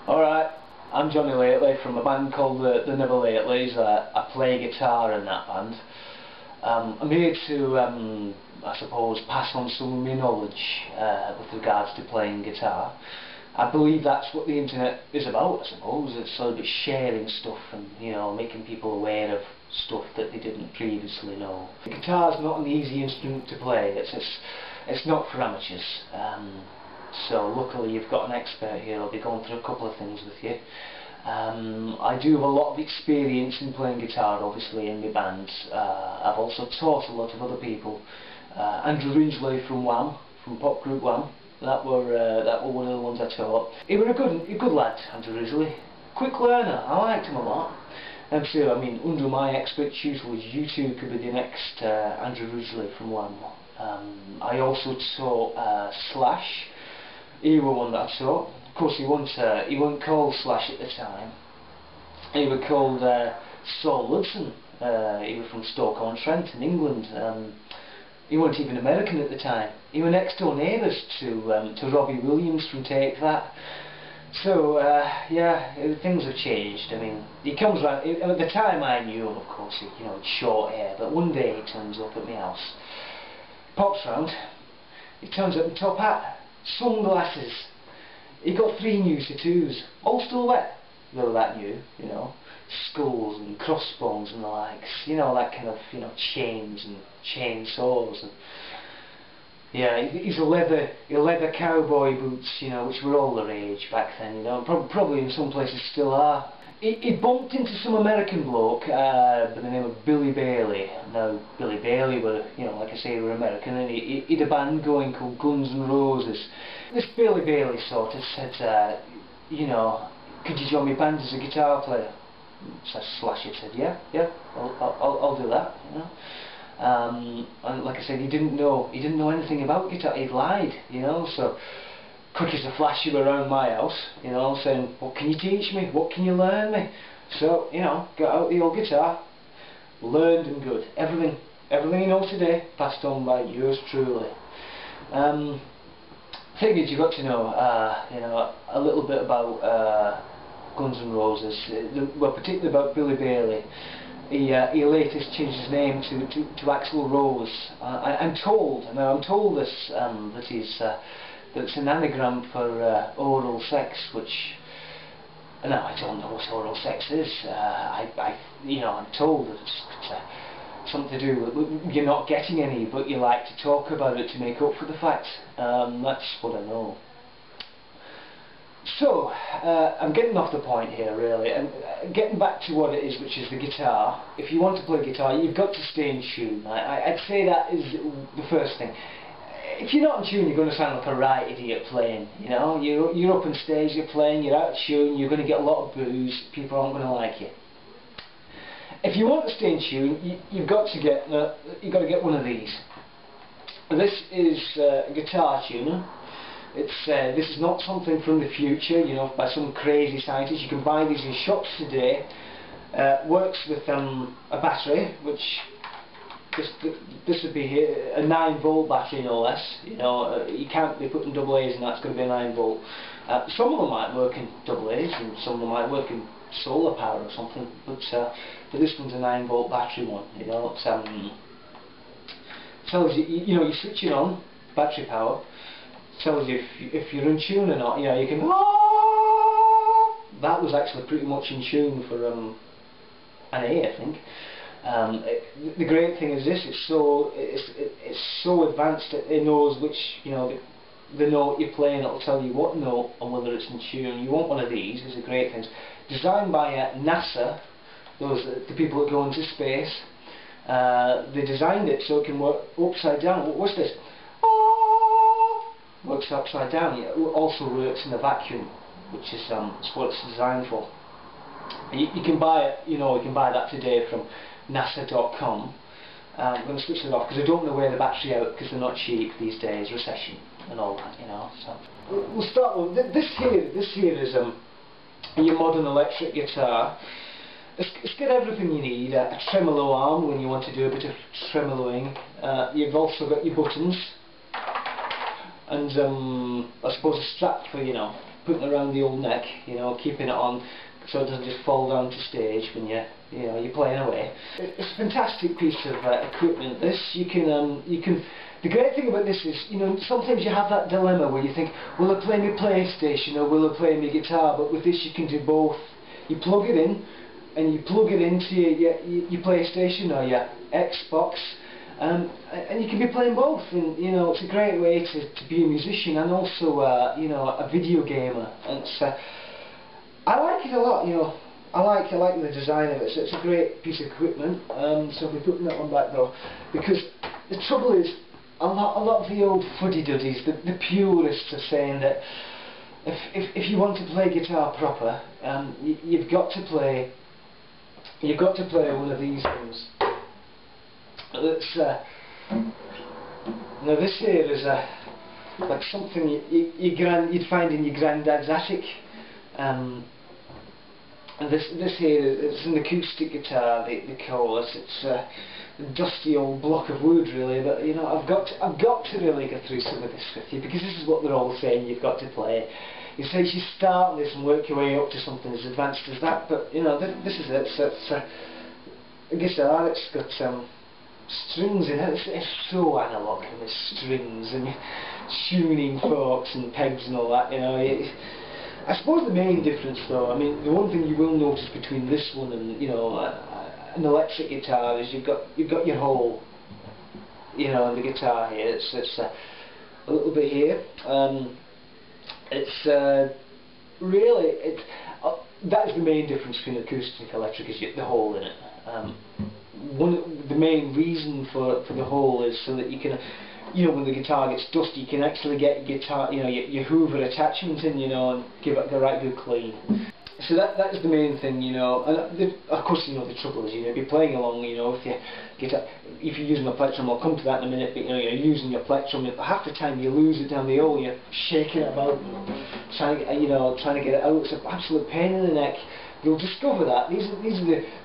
Alright, I'm Johnny Lately from a band called the Never Latelys. I play guitar in that band. I'm here to, I suppose, pass on some of my knowledge with regards to playing guitar. I believe that's what the internet is about, I suppose. It's sort of sharing stuff and, you know, making people aware of stuff that they didn't previously know. The guitar's not an easy instrument to play. It's not for amateurs. So luckily you've got an expert here. I'll be going through a couple of things with you. I do have a lot of experience in playing guitar, obviously, in my bands. I've also taught a lot of other people. Andrew Ridgeley from Wham, from pop group Wham. That were one of the ones I taught. He was a good lad, Andrew Ridgeley. Quick learner. I liked him a lot. And so, I mean, under my expert tutelage, you two could be the next Andrew Ridgeley from Wham. I also taught Slash. He was one that I taught. Of course, he wasn't called Slash at the time. He was called Saul Ludson. He was from Stoke-on-Trent in England. He wasn't even American at the time. He was next door neighbours to Robbie Williams from Take That. So yeah, things have changed. I mean, he comes round. At the time I knew him, of course. You know, short hair. But one day he turns up at my house. Pops round. He turns up in top hat. Sunglasses. He got 3 new tattoos, all still wet. They were that new, you know. Skulls and crossbones and the likes, you know, that kind of, you know, chains and chainsaws. And yeah, he's a leather cowboy boots, you know, which were all the rage back then, you know. Probably in some places still are. He bumped into some American bloke by the name of Billy Bailey. Now, Billy Bailey were, you know, like I say, were American, and he had a band going called Guns N' Roses. This Billy Bailey sort of said, you know, could you join my band as a guitar player? So Slash had said, yeah, I'll do that, you know. And like I said, he didn't know anything about guitar. He'd lied, you know, so. Quick as a flash, you were around my house, you know, saying, what can you teach me? What can you learn me? So, you know, got out the old guitar, learned and good. Everything you know today, passed on by yours truly. Thing is, you've got to know, you know, a little bit about Guns N' Roses, well, particularly about Billy Bailey. He later changed his name to Axl Rose. I'm told this, that he's that's an anagram for oral sex, which, no, I don't know what oral sex is. You know, I'm told that it's something to do with you're not getting any, but you like to talk about it to make up for the fact. That's what I know. So, I'm getting off the point here, really, and getting back to what it is, which is the guitar. If you want to play guitar, you've got to stay in tune. I'd say that is the first thing. If you're not in tune, you're going to sound like a right idiot playing. You know, you're up on stage, you're playing, you're out of tune, you're going to get a lot of boos. People aren't going to like you. If you want to stay in tune, you've got to get one of these. This is a guitar tuner. This is not something from the future, you know, by some crazy scientist. You can buy these in shops today. Works with a battery, which. This would be a 9-volt battery, no less. You know, you can't be putting double A's, and that's going to be a 9-volt. Some of them might work in double A's, and some of them might work in solar power or something. But this one's a 9-volt battery one. You know, it tells you, you know, you switch it on, battery power. Tells you if you're in tune or not. You know, you can. That was actually pretty much in tune for an A, I think. The great thing is this: it's so advanced that it knows which, you know, the note you're playing. It'll tell you what note and whether it's in tune. You want one of these. It's a great thing. Designed by NASA, the people that go into space. They designed it so it can work upside down. What's this? Works upside down. It also works in a vacuum, which is what it's designed for. You can buy it. You know, you can buy that today from NASA.com. I'm going to switch it off because I don't want to wear the battery out because they're not cheap these days, recession and all that, you know. So we'll start with this here is your modern electric guitar. It's got everything you need. A tremolo arm when you want to do a bit of tremoloing. You've also got your buttons and I suppose a strap for, you know, putting it around the old neck, you know, keeping it on so it doesn't just fall down to stage when you're playing away. It's a fantastic piece of equipment. This you can. The great thing about this is, you know, sometimes you have that dilemma where you think, will I play my PlayStation or will I play my guitar? But with this you can do both. You plug it in, and you plug it into your PlayStation or your Xbox, and you can be playing both. And you know, it's a great way to be a musician and also you know, a video gamer. And it's, I like it a lot. You know, I like the design of it. So it's a great piece of equipment. So we're putting that one back though, because the trouble is, a lot of the old fuddy-duddies, the purists, are saying that if you want to play guitar proper, you've got to play one of these things. That's now this here is like something you'd find in your granddad's attic. And this here is an acoustic guitar. They call it. It's a dusty old block of wood, really. But you know, I've got to really go through some of this with you, because this is what they're all saying you've got to play. You say you start on this and work your way up to something as advanced as that. But you know, this is it. So it's a guitar. It's got strings in it. It's so analog, and there's strings and tuning forks and pegs and all that. You know. I suppose the main difference, though, I mean, the one thing you will notice between this one and, you know, an electric guitar is you've got your hole, you know, on the guitar here. It's a little bit here. It's really that is the main difference between acoustic and electric, is the hole in it. The main reason for the hole is so that you can, you know, when the guitar gets dusty, you can actually get your guitar, you know, your Hoover attachment in, you know, and give it a right good clean. So that is the main thing, you know. And of course, you know, the trouble is, you know, if you're playing along, you know, if you're using a plectrum, I'll come to that in a minute. But you know, you're using your plectrum, half the time you lose it down the hole. You're shaking it about, trying to get it out. It's an absolute pain in the neck. You'll discover that these are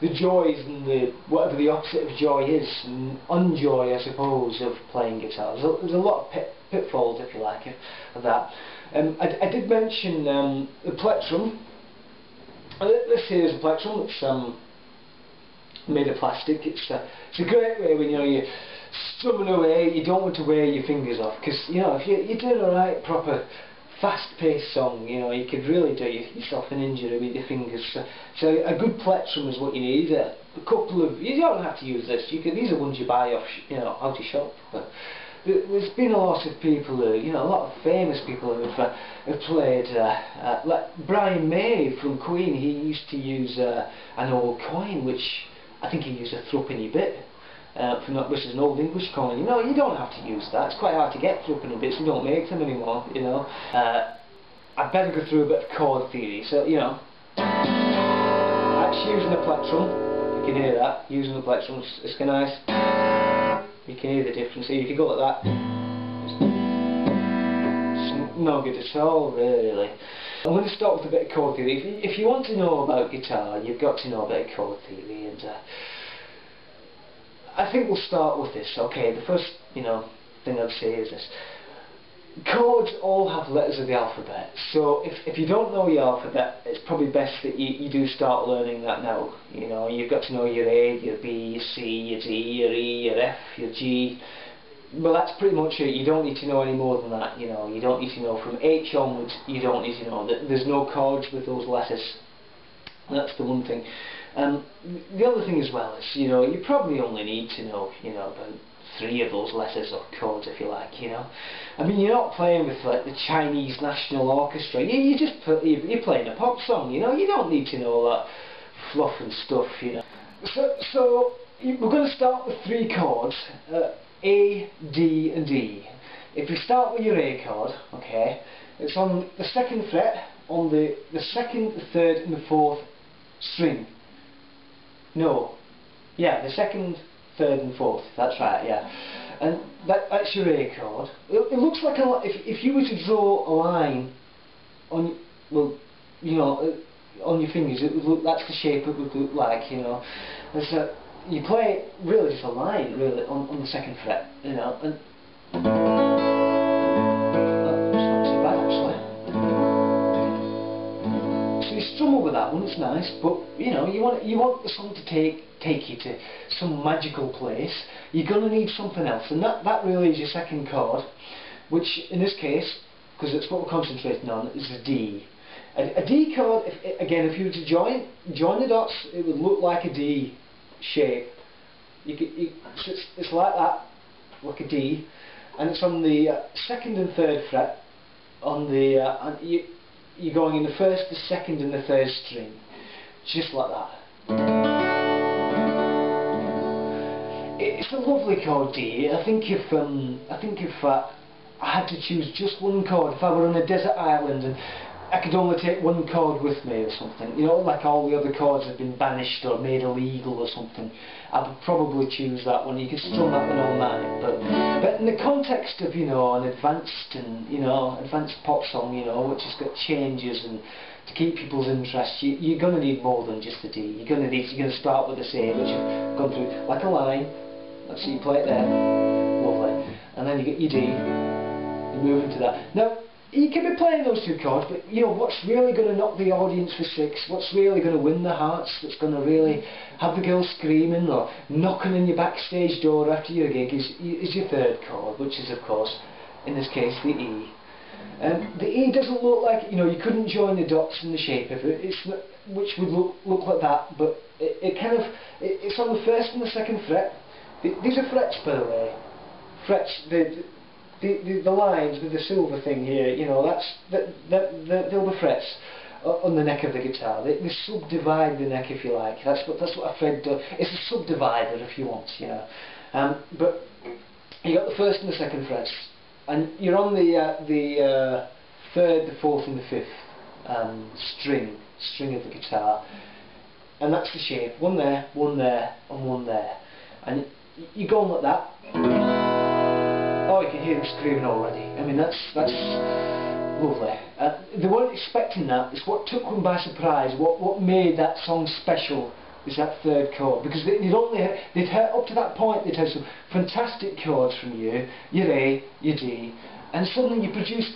the joys and whatever the opposite of joy is, and unjoy, I suppose, of playing guitar. There's a lot of pitfalls, if you like, of that. I did mention the plectrum. This here is a plectrum. It's made of plastic. It's a great way when, you know, you're strumming away. You don't want to wear your fingers off, because you know, if you're doing a right proper fast-paced song, you know, you could really do yourself an injury with your fingers. So a good plectrum is what you need. A couple of, you don't have to use this. These are ones you buy off, you know, out of shop. But there's been a lot of people who, you know, a lot of famous people who have played. Like Brian May from Queen, he used to use an old coin, which I think he used a threepenny bit. Which is an old English coin. You know, you don't have to use that. It's quite hard to get threepenny bits. We don't make them anymore, you know. I better go through a bit of chord theory. So, you know, actually using a plectrum, you can hear that. Using the plectrum, it's nice. You can hear the difference. So if you go like that, it's no good at all, really. I'm going to start with a bit of chord theory. If you want to know about guitar, you've got to know a bit of chord theory, and I think we'll start with this. Okay, the first, you know, thing I'd say is this. Chords all have letters of the alphabet, so if you don't know your alphabet, it's probably best that you do start learning that now. You know, you've got to know your A, your B, your C, your D, your E, your F, your G. Well, that's pretty much it. You don't need to know any more than that. You know, you don't need to know from H onwards. You don't need to know that there's no chords with those letters. That's the one thing. The other thing as well is, you know, you probably only need to know, you know, about 3 of those letters or chords, if you like, you know. I mean, you're not playing with like the Chinese National Orchestra. You're playing a pop song, you know. You don't need to know all that fluff and stuff, you know. So we're going to start with 3 chords: A, D, and E. If we start with your A chord, okay, it's on the 2nd fret, on the 2nd, the 3rd, and the 4th string. No, yeah, the 2nd, 3rd, and 4th. That's right, yeah. And that's your A chord. It looks like if you were to draw a line on, well, you know, on your fingers, it would look. That's the shape it would look like, you know. And so you play really just a line, really, on the 2nd fret, you know. And it's not too bad, actually. that one, it's nice, but you know, you want the song to take you to some magical place. You're going to need something else, and that really is your second chord, which in this case, because it's what we're concentrating on, is a D. A D chord, if you were to join the dots, it would look like a D shape. It's like that, like a D, and it's on the second and third fret. On the you're going in the first, the second, and the third string, just like that. It's a lovely chord, D. I think if I had to choose just one chord, if I were on a desert island and I could only take one chord with me or something, you know, like all the other chords have been banished or made illegal or something, I would probably choose that one. You could strum that one all night, but in the context of, you know, an advanced pop song, you know, which has got changes and to keep people's interest, you're going to need more than just a D. You're going to start with the C, which you've gone through like a line. Let's see, you play it there, lovely, and then you get your D. You move into that. Now, you can be playing those two chords, but you know what's really going to knock the audience for six, what's really going to win the hearts, that's going to really have the girls screaming or knocking on your backstage door after your gig is your third chord, which is of course, in this case, the E. The E doesn't look like, you know, you couldn't join the dots in the shape of it, which would look like that, but it's on the first and the second fret. These are frets, by the way. Frets, the lines with the silver thing here, you know, they'll be frets on the neck of the guitar. They subdivide the neck, if you like. That's what a fret does. It's a subdivider, if you want, you know. But you got the first and the second frets, and you're on the third, the fourth, and the fifth string of the guitar, and that's the shape. One there, and one there, and you go on like that. Oh, you can hear them screaming already. I mean, that's lovely. They weren't expecting that. It's what took them by surprise. What made that song special is that third chord, because they'd heard up to that point. They'd heard some fantastic chords from you, your A, your D, and suddenly you produce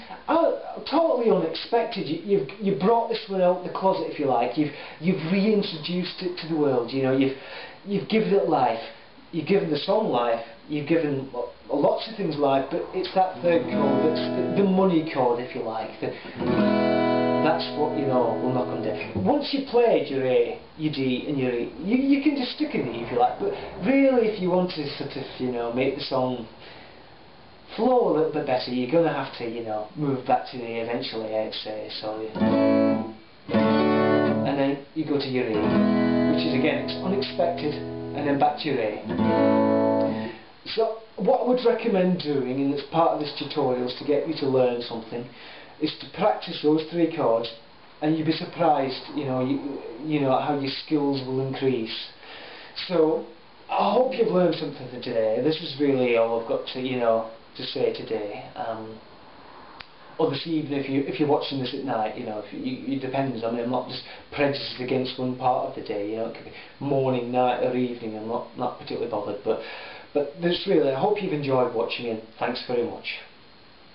totally unexpected. You brought this one out of the closet, if you like. You've reintroduced it to the world. You know, you've given it life. You've given the song life. You've given lots of things life, but it's that third chord that's the money chord, if you like. That's what, you know, will knock them deaf. Once you've played your A, your D, and your E, you can just stick an E if you like. But really, if you want to sort of, you know, make the song flow a little bit better, you're going to have to, you know, move back to the A eventually, I'd say. So, and then you go to your A, which is again, it's unexpected, and then back to your A. So what I would recommend doing, and it's part of this tutorial, is to get you to learn something, is to practice those three chords, and you'll be surprised, you know how your skills will increase. So I hope you've learned something today. This is really all I've got to, you know, to say today. Or this evening, if you're watching this at night, you know, it depends. I mean, I'm not just prejudiced against one part of the day. You know, it could be morning, night, or evening. I'm not particularly bothered, but this really, I hope you've enjoyed watching, and thanks very much.